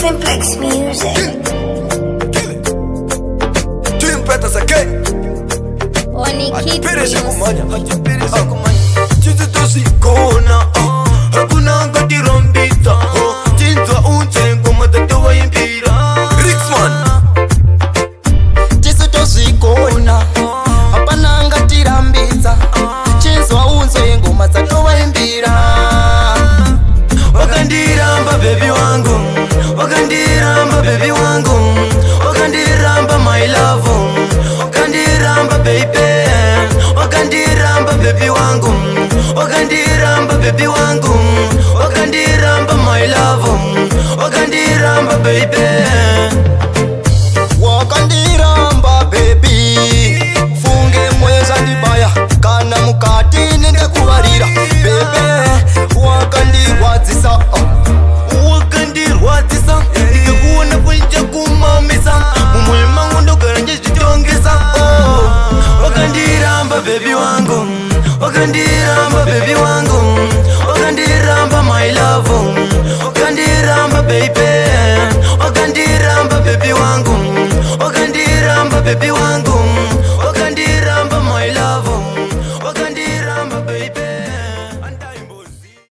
Simplex Music. Ajipireze kumanya, ajipireze kumanya. Chinzi tosikona, hakuna ngati rombita. Chinzwa unche ngoma tatowa yimbira. Rickman. Chinzi tosikona, hapana ngati rambita. Chinzwa unche ngoma tatowa yimbira. Wakandiramba baby wangu, wakandiramba baby wangu, wakandiramba my love, wakandiramba baby. Wakandiramba baby wangu, wakandiramba baby wangu, wakandiramba my love, wakandiramba baby. Wakandiramba baby, funge mweza ndibaya, kana mukati nende kubarira. Baby, wakandirwadzisa, wakandirwadzisa, ndikuona kunja kumamisa, mumwema ngondogaranje zitongesa. Wakandiramba baby wangu, wakandiramba baby wangu, wakandiramba my love, wakandiramba baby, wakandiramba baby wangu, wakandiramba baby wangu.